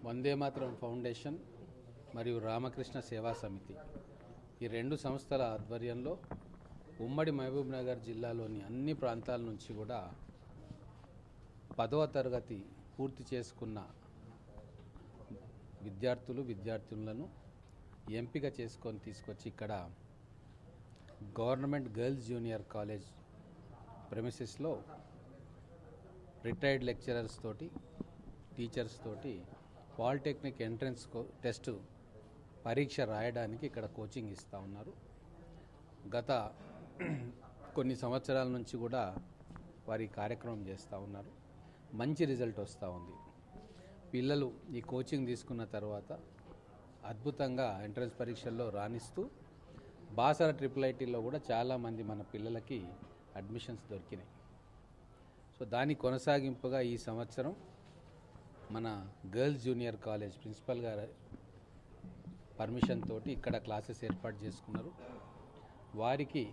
Vande Mataram foundation మరియు రామకృష్ణ సేవా సమితి ఈ రెండు సంస్థల ఆధ్వర్యంలో ఉమ్మడి మహబూబ్నగర్ జిల్లాలోని అన్ని ప్రాంతాల నుంచి కూడా 10వ తరగతి పూర్తి చేసుకున్న విద్యార్థులను ఎంపిక చేసుకొని తీసుకొచ్చి ఇక్కడ గవర్నమెంట్ గర్ల్స్ జూనియర్ కాలేజ్ ప్రెమిసెస్లో రిటైర్డ్ లెక్చరర్స్ తోటి టీచర్స్ తోటి పాలిటెక్నిక్ ఎంట్రన్స్ టెస్ట్ పరీక్ష రాయడానికి ఇక్కడ కోచింగ్ ఇస్తూ ఉన్నారు. గత కొన్ని సంవత్సరాల నుంచి కూడా వారి కార్యక్రమం చేస్తూ ఉన్నారు. మంచి రిజల్ట్ వస్తూ ఉంది. పిల్లలు ఈ కోచింగ్ తీసుకున్న తర్వాత అద్భుతంగా ఎంట్రన్స్ పరీక్షల్లో రాణిస్తూ బాసర IIITలో కూడా చాలామంది మన పిల్లలకి అడ్మిషన్స్ దొరికినాయి. సో దాని కొనసాగింపుగా ఈ సంవత్సరం మన గర్ల్స్ జూనియర్ కాలేజ్ ప్రిన్సిపల్ గారు పర్మిషన్ తోటి ఇక్కడ క్లాసెస్ ఏర్పాటు చేసుకున్నారు. వారికి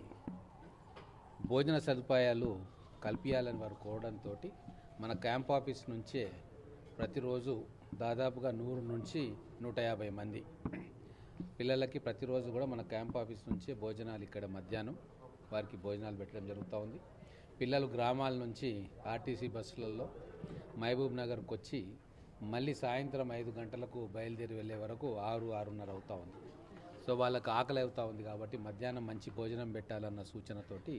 భోజన సదుపాయాలు కల్పించాలని వారు కోరడంతో మన క్యాంప్ ఆఫీస్ నుంచే ప్రతిరోజు దాదాపుగా 100 నుంచి 150 మంది పిల్లలకి ప్రతిరోజు కూడా మన క్యాంప్ ఆఫీస్ నుంచే భోజనాలు ఇక్కడ మధ్యాహ్నం వారికి భోజనాలు పెట్టడం జరుగుతూ ఉంది. పిల్లలు గ్రామాల నుంచి ఆర్టీసీ బస్సులలో మహబూబ్ నగర్కి వచ్చి మళ్ళీ సాయంత్రం 5 గంటలకు బయలుదేరి వెళ్ళే వరకు 6-6:30 అవుతూ ఉంది. సో వాళ్ళకు ఆకలి అవుతూ ఉంది కాబట్టి మధ్యాహ్నం మంచి భోజనం పెట్టాలన్న సూచనతోటి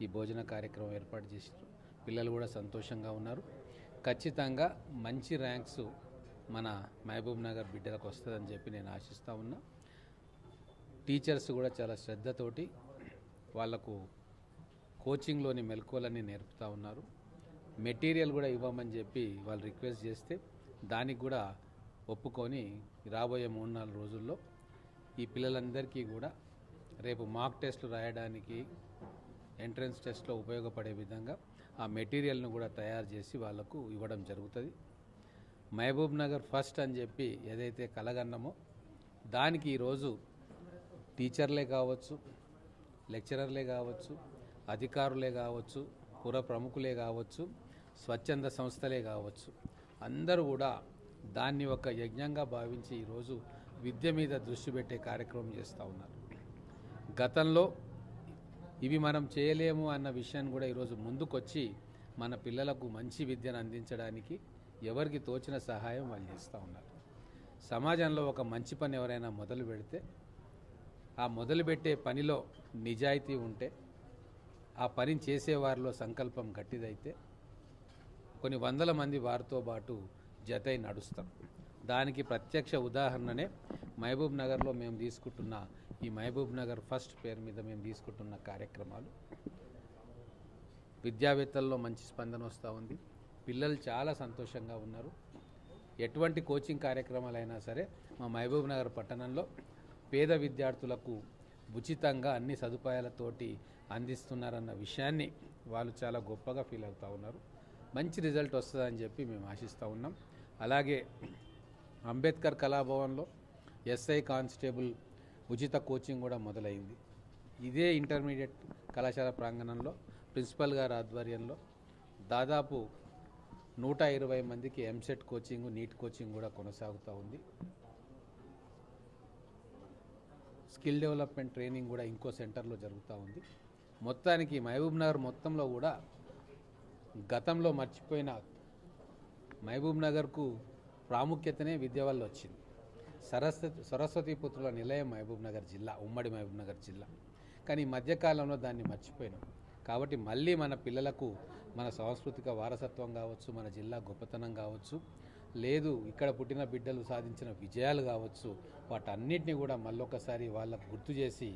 ఈ భోజన కార్యక్రమం ఏర్పాటు చేశారు. పిల్లలు కూడా సంతోషంగా ఉన్నారు. ఖచ్చితంగా మంచి ర్యాంక్స్ మన మహబూబ్ నగర్ బిడ్డలకు వస్తుందని చెప్పి నేను ఆశిస్తూ ఉన్నా. టీచర్స్ కూడా చాలా శ్రద్ధతోటి వాళ్లకు కోచింగ్లోని మెలకువలన్నీ నేర్పుతూ ఉన్నారు. మెటీరియల్ కూడా ఇవ్వమని చెప్పి వాళ్ళు రిక్వెస్ట్ చేస్తే దానికి కూడా ఒప్పుకొని రాబోయే 3-4 రోజుల్లో ఈ పిల్లలందరికీ కూడా రేపు మాక్ టెస్టులు రాయడానికి ఎంట్రన్స్ టెస్ట్లో ఉపయోగపడే విధంగా ఆ మెటీరియల్ను కూడా తయారు చేసి వాళ్లకు ఇవ్వడం జరుగుతుంది. మహబూబ్ నగర్ ఫస్ట్ అని చెప్పి ఏదైతే కలగన్నామో దానికి ఈరోజు టీచర్లే కావచ్చు, లెక్చరర్లే కావచ్చు, అధికారులే కావచ్చు, పుర ప్రముఖులే కావచ్చు, స్వచ్ఛంద సంస్థలే కావచ్చు, అందరూ కూడా దాన్ని ఒక యజ్ఞంగా భావించి ఈరోజు విద్య మీద దృష్టి పెట్టే కార్యక్రమం చేస్తూ ఉన్నారు. గతంలో ఇవి మనం చేయలేము అన్న విషయాన్ని కూడా ఈరోజు ముందుకొచ్చి మన పిల్లలకు మంచి విద్యను అందించడానికి ఎవరికి తోచిన సహాయం వాళ్ళు చేస్తూ ఉన్నారు. సమాజంలో ఒక మంచి పని ఎవరైనా మొదలు పెడితే ఆ మొదలుపెట్టే పనిలో నిజాయితీ ఉంటే ఆ పని చేసేవారిలో సంకల్పం గట్టిదైతే కొన్ని వందల మంది వారితో పాటు జతై నడుస్తాం. దానికి ప్రత్యక్ష ఉదాహరణనే మహబూబ్ నగర్లో మేము తీసుకుంటున్న ఈ మహబూబ్ నగర్ ఫస్ట్ పేరు మీద మేము తీసుకుంటున్న కార్యక్రమాలు. విద్యావేత్తల్లో మంచి స్పందన వస్తూ ఉంది. పిల్లలు చాలా సంతోషంగా ఉన్నారు. ఎటువంటి కోచింగ్ కార్యక్రమాలైనా సరే మా మహబూబ్ నగర్ పట్టణంలో పేద విద్యార్థులకు ఉచితంగా అన్ని సదుపాయాలతోటి అందిస్తున్నారన్న విషయాన్ని వాళ్ళు చాలా గొప్పగా ఫీల్ అవుతూ ఉన్నారు. మంచి రిజల్ట్ వస్తుందని చెప్పి మేము ఆశిస్తూ ఉన్నాం. అలాగే అంబేద్కర్ కళాభవన్లో SI కానిస్టేబుల్ ఉచిత కోచింగ్ కూడా మొదలైంది. ఇదే ఇంటర్మీడియట్ కళాశాల ప్రాంగణంలో ప్రిన్సిపల్ గారి ఆధ్వర్యంలో దాదాపు 120 మందికి ఎంసెట్ కోచింగ్, నీట్ కోచింగ్ కూడా కొనసాగుతూ ఉంది. స్కిల్ డెవలప్మెంట్ ట్రైనింగ్ కూడా ఇంకో సెంటర్లో జరుగుతూ ఉంది. మొత్తానికి మహబూబ్ నగర్ మొత్తంలో కూడా గతంలో మర్చిపోయిన మహబూబ్ నగర్కు ప్రాముఖ్యతనే విద్య వల్ల వచ్చింది. సరస్వతి పుత్రుల నిలయం మహబూబ్ నగర్ జిల్లా, ఉమ్మడి మహబూబ్ నగర్ జిల్లా. కానీ ఈ మధ్యకాలంలో దాన్ని మర్చిపోయినాం. కాబట్టి మళ్ళీ మన పిల్లలకు మన సాంస్కృతిక వారసత్వం కావచ్చు, మన జిల్లా గొప్పతనం కావచ్చు, లేదు ఇక్కడ పుట్టిన బిడ్డలు సాధించిన విజయాలు కావచ్చు, వాటన్నిటిని కూడా మళ్ళొకసారి వాళ్ళకు గుర్తు చేసి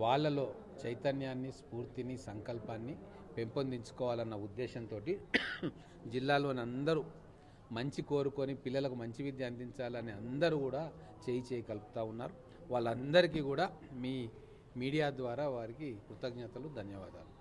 వాళ్ళలో చైతన్యాన్ని, స్ఫూర్తిని, సంకల్పాన్ని పెంపొందించుకోవాలన్న ఉద్దేశంతో జిల్లాలోని అందరూ మంచి కోరుకొని పిల్లలకు మంచి విద్య అందించాలని అందరూ కూడా చేయి కలుపుతూ ఉన్నారు. వాళ్ళందరికీ కూడా మీ మీడియా ద్వారా వారికి కృతజ్ఞతలు, ధన్యవాదాలు.